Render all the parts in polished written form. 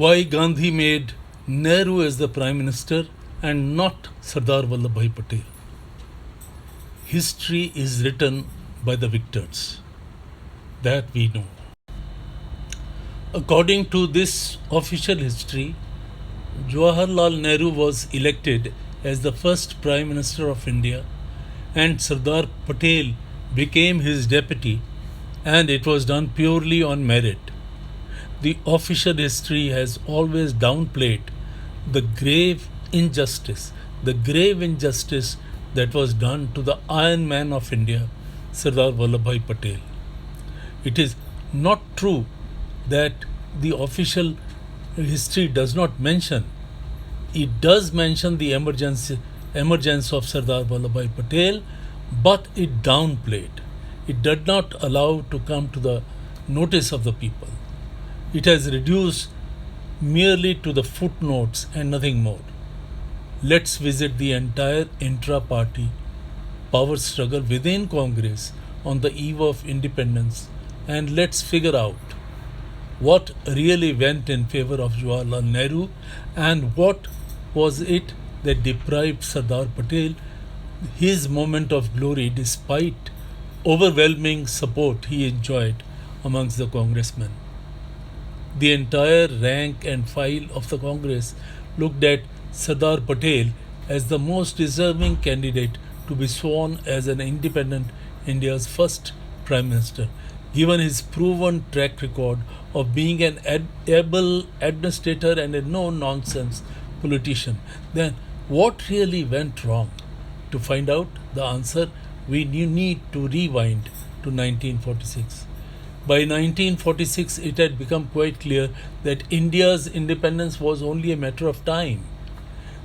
Why Gandhi made Nehru as the Prime Minister and not Sardar Vallabhbhai Patel? History is written by the victors. That we know. According to this official history, Jawaharlal Nehru was elected as the first Prime Minister of India and Sardar Patel became his deputy, and it was done purely on merit. The official history has always downplayed the grave injustice that was done to the Iron Man of India, Sardar Vallabhbhai Patel. It is not true that the official history does not mention. It does mention the emergence of Sardar Vallabhbhai Patel, but it downplayed. It did not allow to come to the notice of the people. It has reduced merely to the footnotes and nothing more. Let's visit the entire intra-party power struggle within Congress on the eve of independence, and let's figure out what really went in favor of Jawaharlal Nehru and what was it that deprived Sardar Patel his moment of glory despite overwhelming support he enjoyed amongst the congressmen. The entire rank and file of the Congress looked at Sardar Patel as the most deserving candidate to be sworn as an independent India's first Prime Minister, given his proven track record of being an able administrator and a no-nonsense politician. Then what really went wrong? To find out the answer, we need to rewind to 1946. By 1946, it had become quite clear that India's independence was only a matter of time.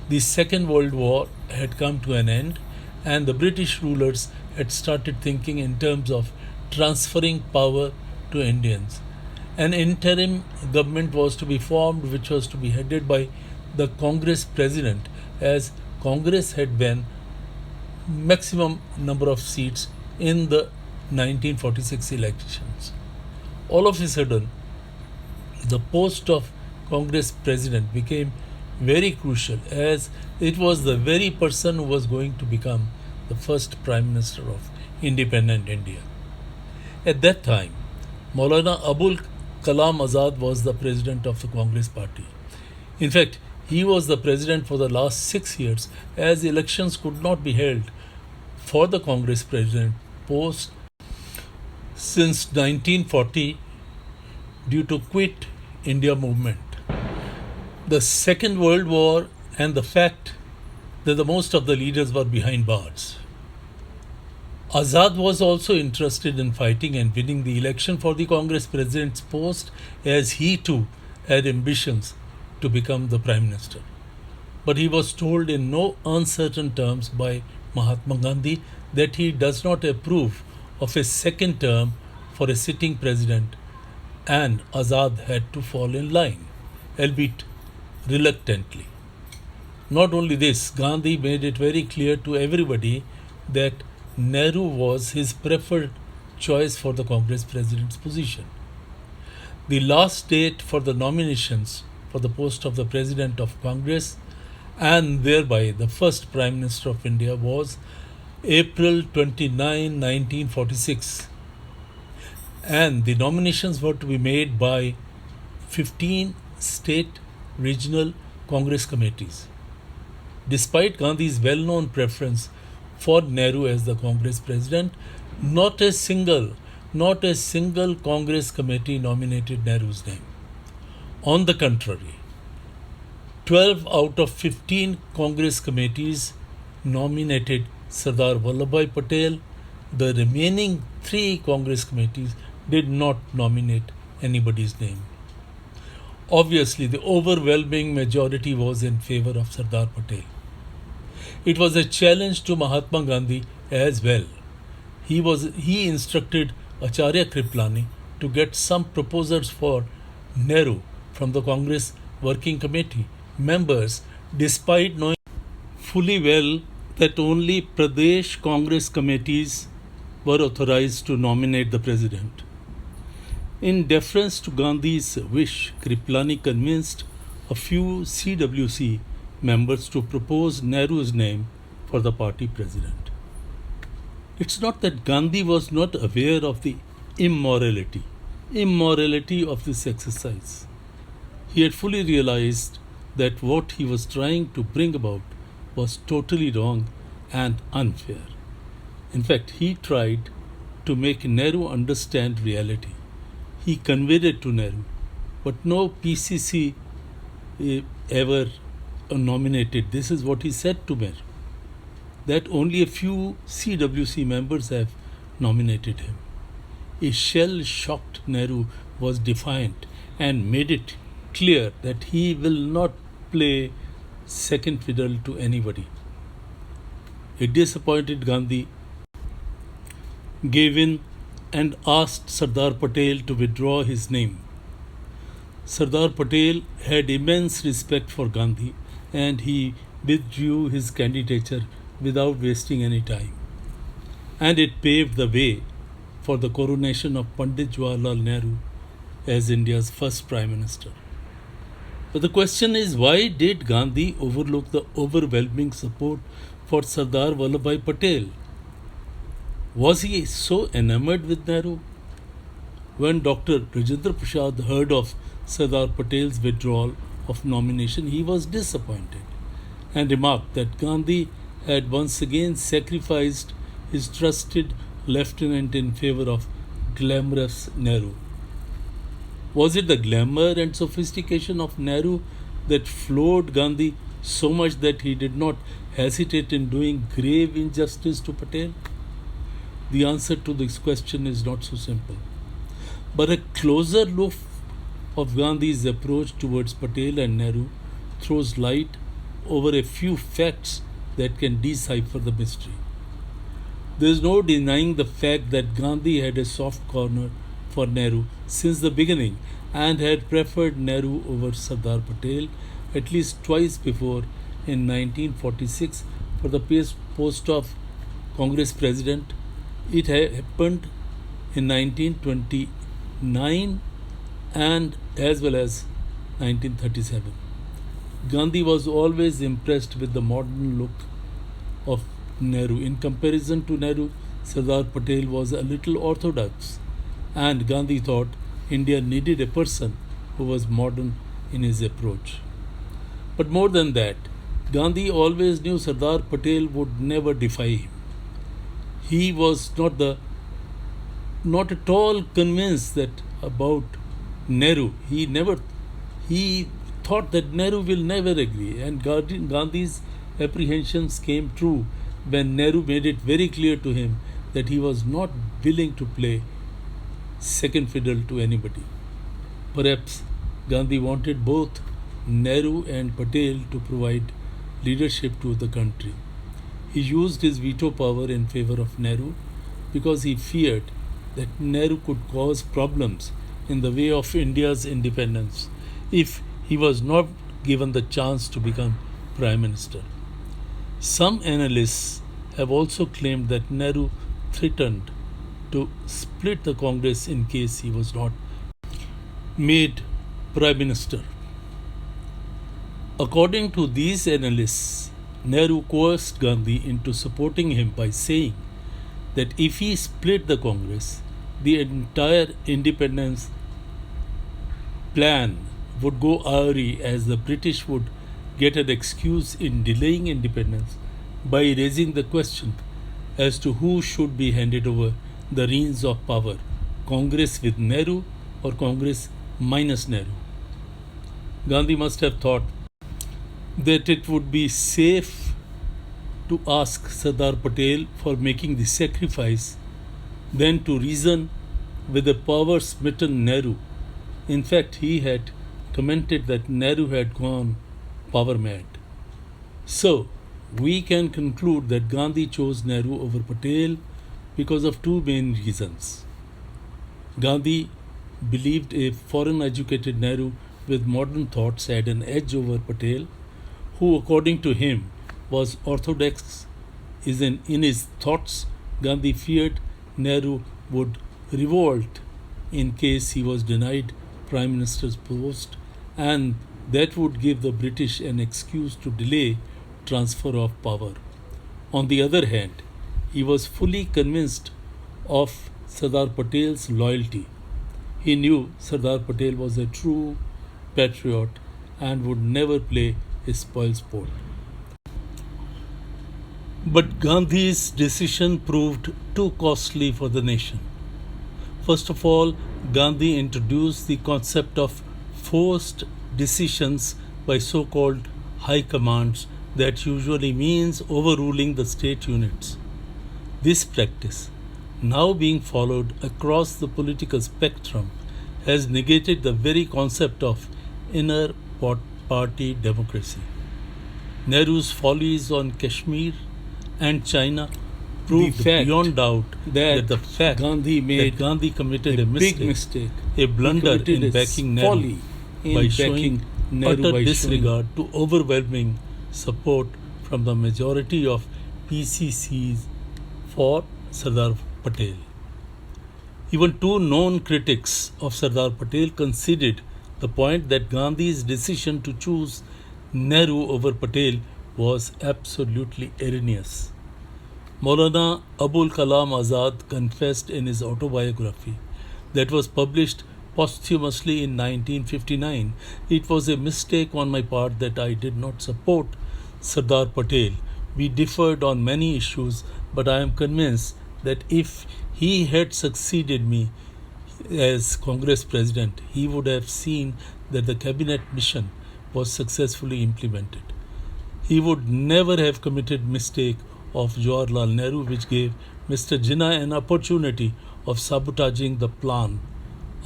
The Second World War had come to an end, and the British rulers had started thinking in terms of transferring power to Indians. An interim government was to be formed, which was to be headed by the Congress president, as Congress had won maximum number of seats in the 1946 elections. All of a sudden, the post of Congress president became very crucial, as it was the very person who was going to become the first Prime Minister of independent India. At that time, Maulana Abul Kalam Azad was the president of the Congress party. In fact, he was the president for the last 6 years, as elections could not be held for the Congress president post since 1940 due to Quit India movement, the Second World War, and the fact that the most of the leaders were behind bars. Azad was also interested in fighting and winning the election for the Congress president's post, as he too had ambitions to become the Prime Minister. But he was told in no uncertain terms by Mahatma Gandhi that he does not approve of a second term for a sitting president, and Azad had to fall in line, albeit reluctantly. Not only this, Gandhi made it very clear to everybody that Nehru was his preferred choice for the Congress president's position. The last date for the nominations for the post of the President of Congress and thereby the first Prime Minister of India was April 29, 1946. And the nominations were to be made by 15 state regional Congress committees. Despite Gandhi's well-known preference for Nehru as the Congress president, not a single Congress committee nominated Nehru's name. On the contrary, 12 out of 15 Congress committees nominated Sardar Vallabhbhai Patel. The remaining 3 Congress committees did not nominate anybody's name. Obviously, the overwhelming majority was in favor of Sardar Patel. It was a challenge to Mahatma Gandhi as well. He instructed Acharya Kriplani to get some proposals for Nehru from the Congress Working Committee members, despite knowing fully well that only Pradesh Congress committees were authorized to nominate the president. In deference to Gandhi's wish, Kriplani convinced a few CWC members to propose Nehru's name for the party president. It's not that Gandhi was not aware of the immorality of this exercise. He had fully realized that what he was trying to bring about was totally wrong and unfair. In fact, he tried to make Nehru understand reality. He conveyed it to Nehru, but no PCC ever nominated. This is what he said to Nehru, that only a few CWC members have nominated him. A shell-shocked Nehru was defiant and made it clear that he will not play second fiddle to anybody. A disappointed Gandhi gave in and asked Sardar Patel to withdraw his name. Sardar Patel had immense respect for Gandhi and he withdrew his candidature without wasting any time. And it paved the way for the coronation of Pandit Jawaharlal Nehru as India's first Prime Minister. But the question is, why did Gandhi overlook the overwhelming support for Sardar Vallabhbhai Patel? Was he so enamored with Nehru? When Dr. Rajendra Prasad heard of Sardar Patel's withdrawal of nomination, he was disappointed and remarked that Gandhi had once again sacrificed his trusted lieutenant in favor of glamorous Nehru. Was it the glamour and sophistication of Nehru that floored Gandhi so much that he did not hesitate in doing grave injustice to Patel? The answer to this question is not so simple. But a closer look of Gandhi's approach towards Patel and Nehru throws light over a few facts that can decipher the mystery. There is no denying the fact that Gandhi had a soft corner for Nehru since the beginning and had preferred Nehru over Sardar Patel at least twice before in 1946 for the post of Congress President. It happened in 1929 and as well as 1937. Gandhi was always impressed with the modern look of Nehru. In comparison to Nehru, Sardar Patel was a little orthodox, and Gandhi thought India needed a person who was modern in his approach. But more than that, Gandhi always knew Sardar Patel would never defy him. He was not at all convinced that about Nehru. He thought that Nehru will never agree, and Gandhi's apprehensions came true when Nehru made it very clear to him that he was not willing to play second fiddle to anybody. Perhaps Gandhi wanted both Nehru and Patel to provide leadership to the country. He used his veto power in favor of Nehru because he feared that Nehru could cause problems in the way of India's independence if he was not given the chance to become Prime Minister. Some analysts have also claimed that Nehru threatened to split the Congress in case he was not made Prime Minister. According to these analysts, Nehru coerced Gandhi into supporting him by saying that if he split the Congress, the entire independence plan would go awry, as the British would get an excuse in delaying independence by raising the question as to who should be handed over the reins of power, Congress with Nehru or Congress minus Nehru. Gandhi must have thought that it would be safe to ask Sardar Patel for making the sacrifice than to reason with the power-smitten Nehru. In fact, he had commented that Nehru had gone power-mad. So, we can conclude that Gandhi chose Nehru over Patel because of two main reasons. Gandhi believed a foreign-educated Nehru with modern thoughts had an edge over Patel, who, according to him, was orthodox in his thoughts. Gandhi feared Nehru would revolt in case he was denied Prime Minister's post, and that would give the British an excuse to delay transfer of power. On the other hand, he was fully convinced of Sardar Patel's loyalty. He knew Sardar Patel was a true patriot and would never play a spoilsport. But Gandhi's decision proved too costly for the nation. First of all, Gandhi introduced the concept of forced decisions by so called high commands, that usually means overruling the state units. This practice, now being followed across the political spectrum, has negated the very concept of inner party democracy. Nehru's follies on Kashmir and China proved beyond doubt that Gandhi committed a big mistake, a blunder in backing Nehru by showing utter disregard to overwhelming support from the majority of PCCs for Sardar Patel. Even two known critics of Sardar Patel conceded the point that Gandhi's decision to choose Nehru over Patel was absolutely erroneous. Maulana Abul Kalam Azad confessed in his autobiography that was published posthumously in 1959, "It was a mistake on my part that I did not support Sardar Patel. We differed on many issues, but I am convinced that if he had succeeded me as Congress President, he would have seen that the cabinet mission was successfully implemented. He would never have committed mistake of Jawaharlal Nehru, which gave Mr. Jinnah an opportunity of sabotaging the plan.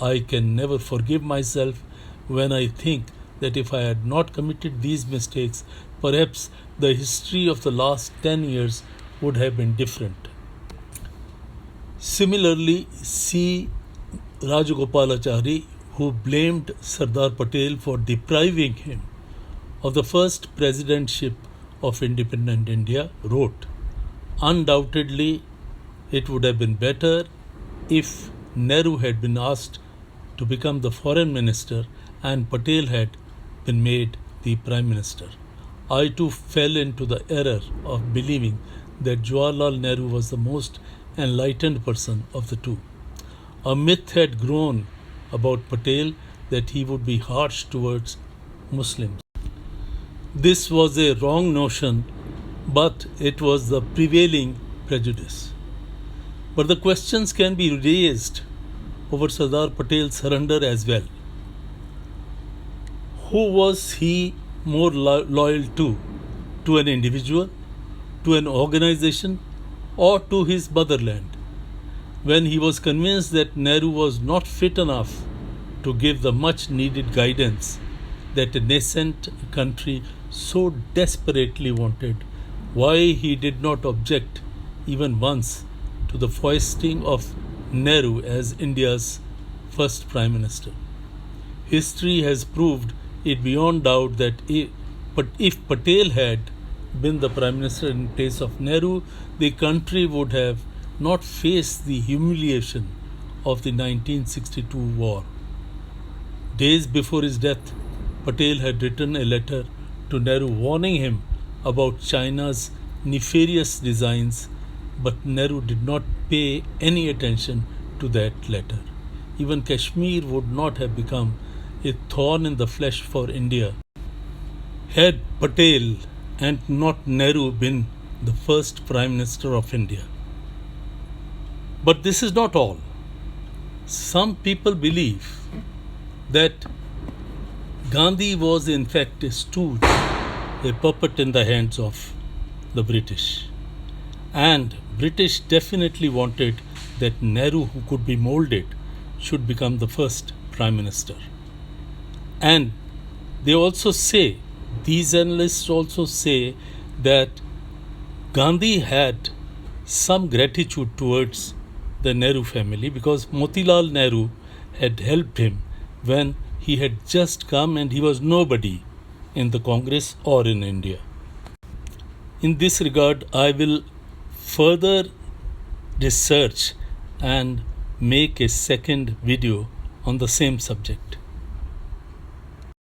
I can never forgive myself when I think that if I had not committed these mistakes, perhaps the history of the last 10 years would have been different." Similarly, C. Rajagopalachari, who blamed Sardar Patel for depriving him of the first presidentship of independent India, wrote, "Undoubtedly, it would have been better if Nehru had been asked to become the foreign minister and Patel had been made the prime minister. I too fell into the error of believing that Jawaharlal Nehru was the most enlightened person of the two. A myth had grown about Patel that he would be harsh towards Muslims. This was a wrong notion, but it was the prevailing prejudice. But the questions can be raised over Sardar Patel's surrender as well. Who was he more loyal to? To an individual, to an organization, or to his motherland? When he was convinced that Nehru was not fit enough to give the much needed guidance that a nascent country so desperately wanted, why he did not object even once to the foisting of Nehru as India's first Prime Minister. History has proved it beyond doubt that if Patel had been the Prime Minister in place of Nehru, the country would have not faced the humiliation of the 1962 war. Days before his death, Patel had written a letter to Nehru warning him about China's nefarious designs, but Nehru did not pay any attention to that letter. Even Kashmir would not have become a thorn in the flesh for India had Patel and not Nehru been the first Prime Minister of India. But this is not all. Some people believe that Gandhi was in fact a stooge, a puppet in the hands of the British. And British definitely wanted that Nehru, who could be molded, should become the first Prime Minister. And they also say, these analysts also say, that Gandhi had some gratitude towards the Nehru family because Motilal Nehru had helped him when he had just come and he was nobody in the Congress or in India. In this regard, I will further research and make a second video on the same subject.